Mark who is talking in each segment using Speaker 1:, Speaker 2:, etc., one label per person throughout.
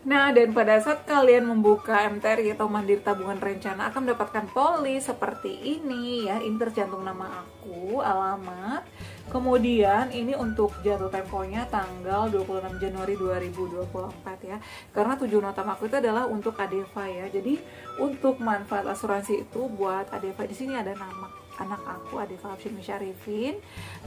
Speaker 1: Nah, dan pada saat kalian membuka MTRI atau Mandiri Tabungan Rencana akan mendapatkan polis seperti ini ya. Ini tercantum nama aku, alamat. Kemudian ini untuk jatuh temponya tanggal 26 Januari 2024 ya. Karena tujuan utama aku itu adalah untuk Adeva ya. Jadi untuk manfaat asuransi itu buat Adeva, di sini ada nama anak aku Adeva Afshin Syarifin.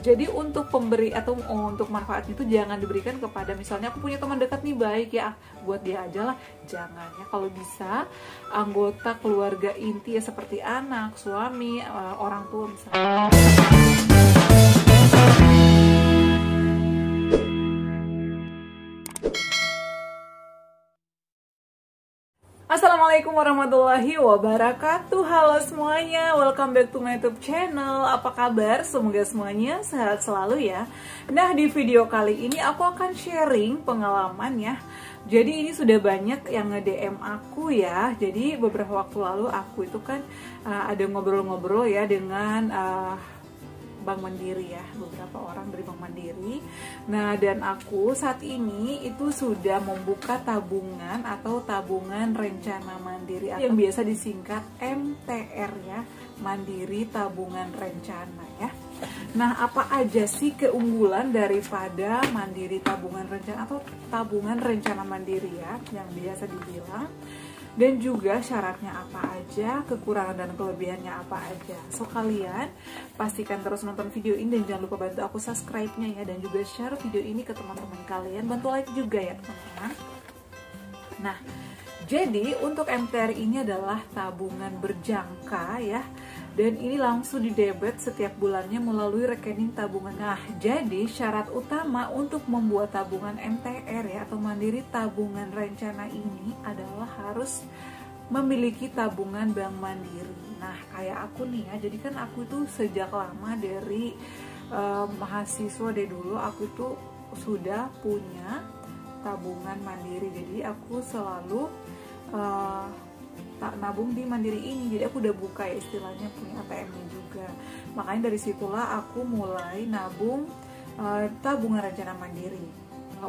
Speaker 1: Jadi untuk pemberi atau untuk manfaat itu jangan diberikan kepada, misalnya aku punya teman dekat nih baik ya, buat dia aja lah, jangan ya. Kalau bisa anggota keluarga inti ya, seperti anak, suami, orang tua misalnya. Assalamualaikum warahmatullahi wabarakatuh. Halo semuanya, welcome back to my YouTube channel. Apa kabar? Semoga semuanya sehat selalu ya. Nah, di video kali ini aku akan sharing pengalaman ya. Jadi ini sudah banyak yang nge-DM aku ya. Jadi beberapa waktu lalu aku itu kan ada ngobrol-ngobrol ya dengan Bank Mandiri ya, beberapa orang dari Bank Mandiri. Nah, dan aku saat ini itu sudah membuka tabungan atau tabungan rencana mandiri yang biasa disingkat MTR ya, Mandiri Tabungan Rencana ya. Nah, apa aja sih keunggulan daripada Mandiri Tabungan Rencana atau tabungan rencana mandiri ya, yang biasa dibilang, dan juga syaratnya apa aja, kekurangan dan kelebihannya apa aja. So kalian pastikan terus nonton video ini dan jangan lupa bantu aku subscribe-nya ya, dan juga share video ini ke teman-teman kalian, bantu like juga ya teman-teman. Nah, jadi untuk MTR ini adalah tabungan berjangka ya, dan ini langsung didebet setiap bulannya melalui rekening tabungan. Nah, jadi syarat utama untuk membuat tabungan MTR ya atau Mandiri Tabungan Rencana ini adalah harus memiliki tabungan Bank Mandiri. Nah, kayak aku nih ya, jadi kan aku itu sejak lama dari mahasiswa dari dulu aku itu sudah punya tabungan mandiri. Jadi aku selalu tak nabung di Mandiri ini. Jadi aku udah buka ya, istilahnya punya ATM-nya juga. Makanya dari situlah aku mulai nabung tabungan rencana mandiri.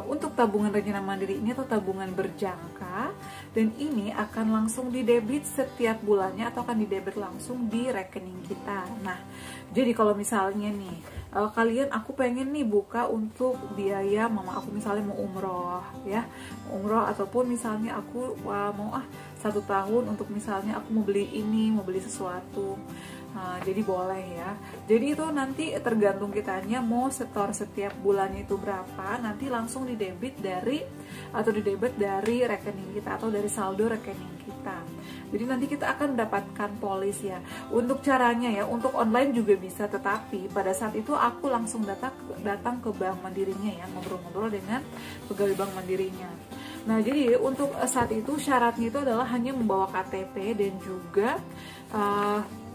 Speaker 1: Untuk tabungan rencana mandiri ini atau tabungan berjangka, dan ini akan langsung didebit setiap bulannya atau akan didebit langsung di rekening kita. Nah, jadi kalau misalnya nih kalian, aku pengen nih buka untuk biaya mama aku, misalnya mau umroh ya, umroh, ataupun misalnya aku mau 1 tahun untuk misalnya aku mau beli ini, mau beli sesuatu. Nah, jadi boleh ya. Jadi itu nanti tergantung kitanya mau setor setiap bulannya itu berapa, nanti langsung didebit dari rekening kita atau dari saldo rekening kita. Jadi nanti kita akan mendapatkan polis ya. Untuk caranya ya, untuk online juga bisa, tetapi pada saat itu aku langsung datang ke Bank Mandirinya ya, ngobrol-ngobrol dengan pegawai Bank Mandirinya. Nah, jadi untuk saat itu syaratnya itu adalah hanya membawa KTP dan juga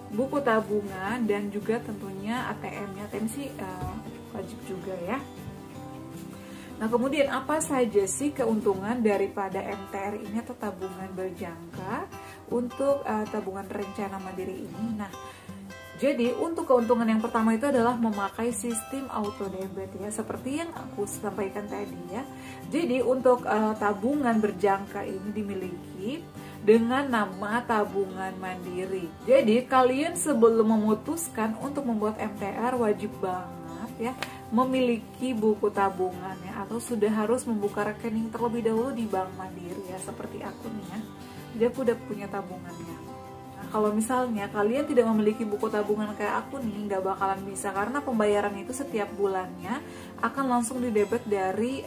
Speaker 1: buku tabungan, dan juga tentunya ATM-nya. ATM sih wajib juga ya. Nah, kemudian apa saja sih keuntungan daripada MTR ini atau tabungan berjangka untuk tabungan rencana mandiri ini? Nah, jadi untuk keuntungan yang pertama itu adalah memakai sistem auto debit ya, seperti yang aku sampaikan tadi ya. Jadi untuk tabungan berjangka ini dimiliki dengan nama tabungan mandiri. Jadi kalian sebelum memutuskan untuk membuat MTR wajib banget ya memiliki buku tabungan ya, atau sudah harus membuka rekening terlebih dahulu di Bank Mandiri ya, seperti aku nih ya. Jadi aku udah punya tabungannya. Nah, kalau misalnya kalian tidak memiliki buku tabungan kayak aku nih, nggak bakalan bisa, karena pembayaran itu setiap bulannya akan langsung didebet dari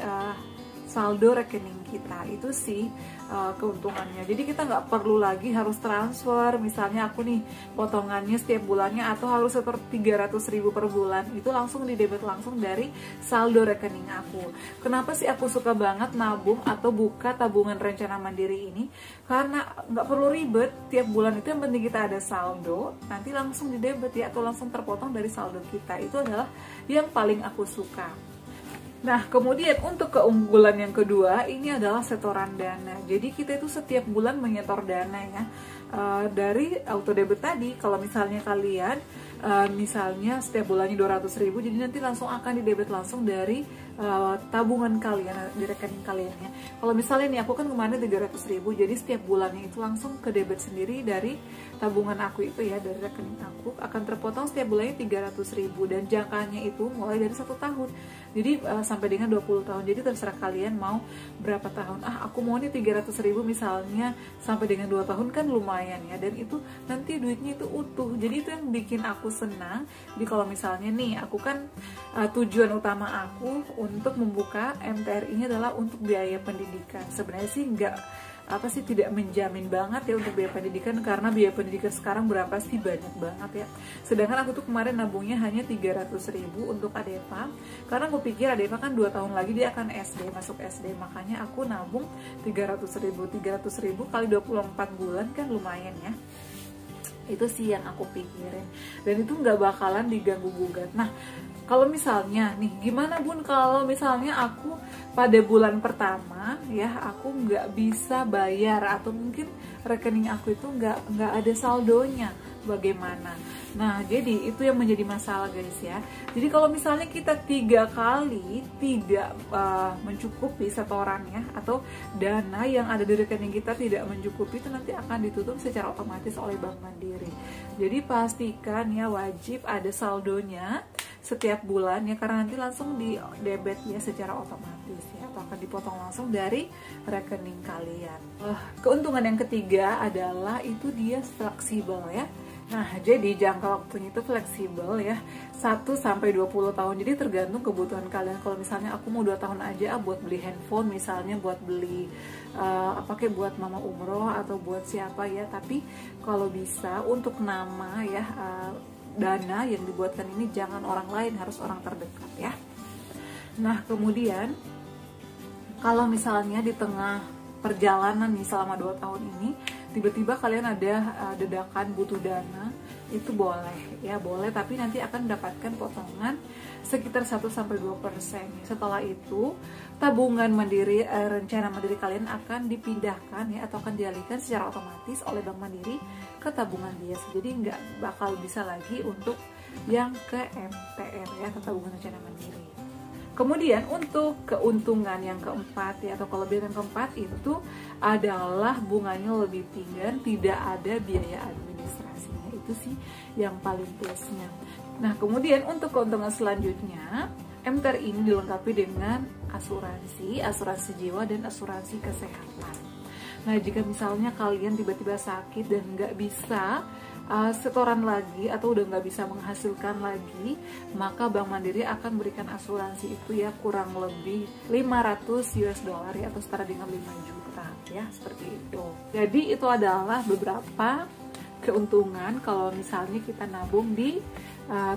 Speaker 1: saldo rekening kita. Itu sih keuntungannya. Jadi kita nggak perlu lagi harus transfer, misalnya aku nih potongannya setiap bulannya atau harus setor 300.000 per bulan, itu langsung didebet langsung dari saldo rekening aku. Kenapa sih aku suka banget nabung atau buka tabungan rencana mandiri ini? Karena nggak perlu ribet, tiap bulan itu yang penting kita ada saldo, nanti langsung didebet ya, atau langsung terpotong dari saldo kita. Itu adalah yang paling aku suka. Nah, kemudian untuk keunggulan yang kedua, ini adalah setoran dana. Jadi kita itu setiap bulan menyetor dana ya, dari auto debit tadi. Kalau misalnya kalian misalnya setiap bulannya 200.000, jadi nanti langsung akan didebit langsung dari tabungan kalian di rekening kalian ya. Kalau misalnya nih aku kan kemarin 300.000, jadi setiap bulannya itu langsung ke debit sendiri dari tabungan aku itu ya, dari rekening aku akan terpotong setiap bulannya 300.000 dan jangkanya itu mulai dari 1 tahun. Jadi sampai dengan 20 tahun. Jadi terserah kalian mau berapa tahun. Aku mau nih 300.000 misalnya sampai dengan 2 tahun kan lumayan ya, dan itu nanti duitnya itu utuh. Jadi itu yang bikin aku senang. Jadi kalau misalnya nih aku kan tujuan utama aku untuk membuka MTR ini adalah untuk biaya pendidikan. Sebenarnya sih tidak menjamin banget ya untuk biaya pendidikan, karena biaya pendidikan sekarang berapa sih, banyak banget ya. Sedangkan aku tuh kemarin nabungnya hanya 300.000 untuk Adeva, karena aku pikir Adeva kan 2 tahun lagi dia akan SD, masuk SD, makanya aku nabung 300.000 kali 24 bulan kan lumayan ya. Itu sih yang aku pikirin, dan itu nggak bakalan diganggu gugat. Nah, kalau misalnya nih, gimana Bun kalau misalnya aku pada bulan pertama ya aku nggak bisa bayar, atau mungkin rekening aku itu nggak ada saldonya, bagaimana? Nah, jadi itu yang menjadi masalah guys ya. Jadi kalau misalnya kita 3 kali tidak mencukupi setorannya, atau dana yang ada di rekening kita tidak mencukupi, itu nanti akan ditutup secara otomatis oleh Bank Mandiri. Jadi pastikan ya, wajib ada saldonya setiap bulan ya, karena nanti langsung di debit ya secara otomatis ya, atau akan dipotong langsung dari rekening kalian. Keuntungan yang ketiga adalah itu dia fleksibel ya. Nah, jadi jangka waktunya itu fleksibel ya, 1-20 tahun. Jadi tergantung kebutuhan kalian. Kalau misalnya aku mau 2 tahun aja buat beli handphone misalnya, buat beli kayak buat mama umroh atau buat siapa ya. Tapi kalau bisa untuk nama ya, dana yang dibuatkan ini jangan orang lain, harus orang terdekat ya. Nah, kemudian kalau misalnya di tengah perjalanan nih selama 2 tahun ini tiba-tiba kalian ada dadakan butuh dana, itu boleh ya, boleh, tapi nanti akan mendapatkan potongan sekitar 1-2%. Setelah itu tabungan mandiri, rencana mandiri kalian akan dipindahkan ya, atau akan dialihkan secara otomatis oleh Bank Mandiri ke tabungan biasa. Jadi nggak bakal bisa lagi untuk yang ke MTR ya, atau tabungan rencana mandiri. Kemudian untuk keuntungan yang keempat ya, atau kelebihan yang keempat itu adalah bunganya lebih tinggi dan tidak ada biaya administrasinya. Itu sih yang paling plusnya. Nah, kemudian untuk keuntungan selanjutnya, MTR ini dilengkapi dengan asuransi jiwa dan asuransi kesehatan. Nah, jika misalnya kalian tiba-tiba sakit dan nggak bisa setoran lagi, atau udah nggak bisa menghasilkan lagi, maka Bank Mandiri akan berikan asuransi itu ya, kurang lebih $500 ya, atau setara dengan 5 juta ya, seperti itu. Jadi itu adalah beberapa keuntungan kalau misalnya kita nabung di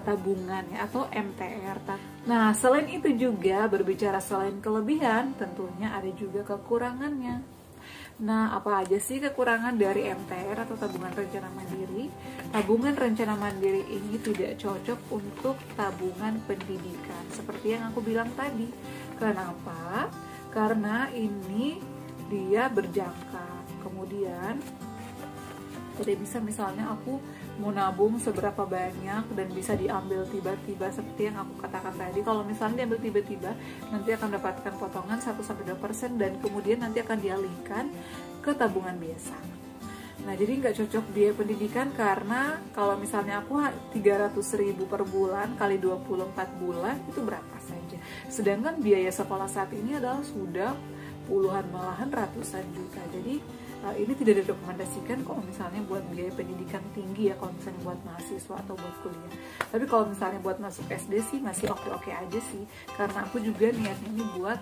Speaker 1: tabungan ya, atau MTR. Nah, selain itu juga berbicara selain kelebihan, tentunya ada juga kekurangannya. Nah, apa aja sih kekurangan dari MTR atau tabungan rencana mandiri? Tabungan rencana mandiri ini tidak cocok untuk tabungan pendidikan, seperti yang aku bilang tadi. Kenapa? Karena ini dia berjangka. Kemudian tidak bisa misalnya aku mau nabung seberapa banyak dan bisa diambil tiba-tiba, seperti yang aku katakan tadi. Kalau misalnya diambil tiba-tiba, nanti akan mendapatkan potongan 1-2% dan kemudian nanti akan dialihkan ke tabungan biasa. Nah, jadi nggak cocok biaya pendidikan, karena kalau misalnya aku 300.000 per bulan kali 24 bulan itu berapa saja. Sedangkan biaya sekolah saat ini adalah sudah puluhan malahan ratusan juta. Jadi ini tidak direkomendasikan kalau misalnya buat biaya pendidikan tinggi ya, kalau misalnya buat mahasiswa atau buat kuliah. Tapi kalau misalnya buat masuk SD sih masih oke-oke aja sih, karena aku juga niatnya ini buat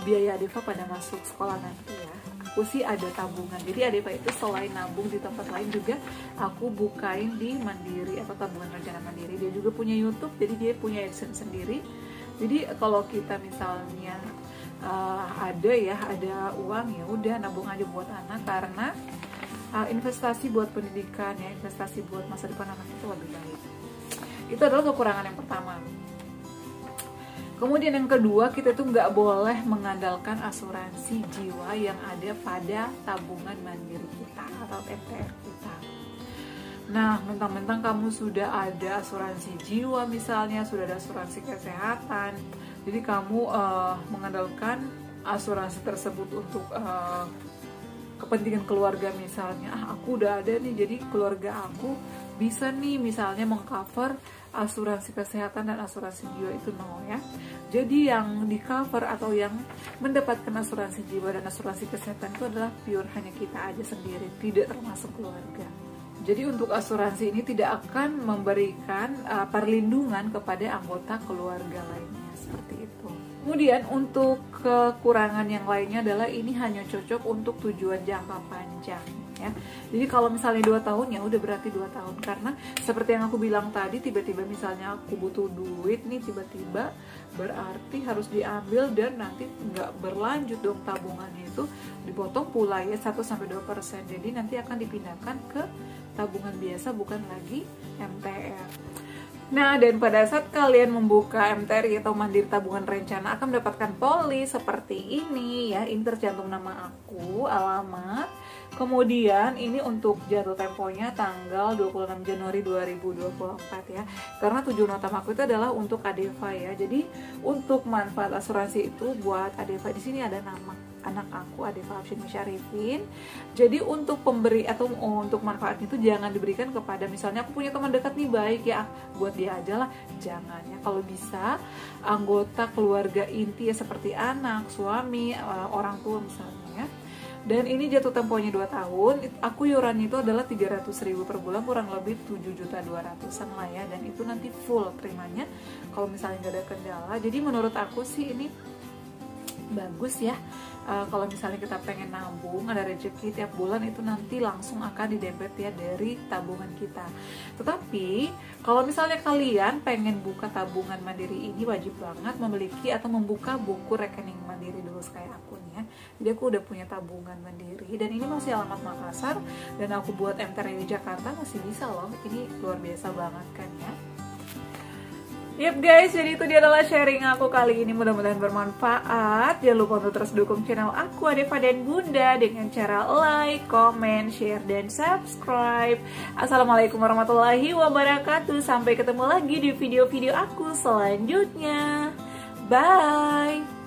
Speaker 1: biaya Adeva pada masuk sekolah nanti ya. Aku sih ada tabungan, jadi Adeva itu selain nabung di tempat lain juga aku bukain di Mandiri atau tabungan rencana mandiri. Dia juga punya YouTube, jadi dia punya AdSense sendiri. Jadi kalau kita misalnya ada uang, ya udah nabung aja buat anak, karena investasi buat pendidikan ya, investasi buat masa depan anak itu lebih baik. Itu adalah kekurangan yang pertama. Kemudian yang kedua, kita tuh nggak boleh mengandalkan asuransi jiwa yang ada pada tabungan mandiri kita atau MTR kita. Nah, mentang-mentang kamu sudah ada asuransi jiwa misalnya, sudah ada asuransi kesehatan, Jadi kamu mengandalkan asuransi tersebut untuk kepentingan keluarga misalnya. Aku udah ada nih, jadi keluarga aku bisa nih misalnya mengcover asuransi kesehatan dan asuransi jiwa itu nol ya. Jadi yang di cover atau yang mendapatkan asuransi jiwa dan asuransi kesehatan itu adalah pure hanya kita aja sendiri, tidak termasuk keluarga. Jadi untuk asuransi ini tidak akan memberikan perlindungan kepada anggota keluarga lainnya, seperti itu. Kemudian untuk kekurangan yang lainnya adalah ini hanya cocok untuk tujuan jangka panjang ya. Jadi kalau misalnya 2 tahun ya udah berarti 2 tahun, karena seperti yang aku bilang tadi, tiba-tiba misalnya aku butuh duit nih tiba-tiba, berarti harus diambil dan nanti nggak berlanjut dong tabungannya, itu dipotong pula ya 1-2%. Jadi nanti akan dipindahkan ke tabungan biasa, bukan lagi MTR. Nah, dan pada saat kalian membuka MTR atau Mandiri Tabungan Rencana akan mendapatkan polis seperti ini ya. Ini tercantum nama aku, alamat. Kemudian ini untuk jatuh temponya tanggal 26 Januari 2024 ya. Karena tujuan utama aku itu adalah untuk Adeva ya. Jadi untuk manfaat asuransi itu buat Adeva, di sini ada nama anak aku, Adeva Afshin Syarifin. Jadi untuk pemberi atau untuk manfaat itu jangan diberikan kepada, misalnya aku punya teman dekat nih baik ya, buat dia aja lah, jangan ya. Kalau bisa anggota keluarga inti ya, seperti anak, suami, orang tua misalnya ya. Dan ini jatuh temponya 2 tahun. Aku iurannya itu adalah 300.000 per bulan, kurang lebih 7.200.000-an lah ya. Dan itu nanti full terimanya kalau misalnya nggak ada kendala. Jadi menurut aku sih ini bagus ya. Kalau misalnya kita pengen nabung, ada rezeki tiap bulan, itu nanti langsung akan didebet ya dari tabungan kita. Tetapi kalau misalnya kalian pengen buka tabungan mandiri ini, wajib banget memiliki atau membuka buku rekening mandiri dulu kayak aku nih ya. Jadi aku udah punya tabungan mandiri dan ini masih alamat Makassar, dan aku buat MTR di Jakarta masih bisa loh. Ini luar biasa banget kan ya. Yap guys, jadi itu dia adalah sharing aku kali ini, mudah-mudahan bermanfaat. Jangan lupa untuk terus dukung channel aku Adeva dan Bunda dengan cara like, comment, share, dan subscribe. Assalamualaikum warahmatullahi wabarakatuh. Sampai ketemu lagi di video-video aku selanjutnya. Bye.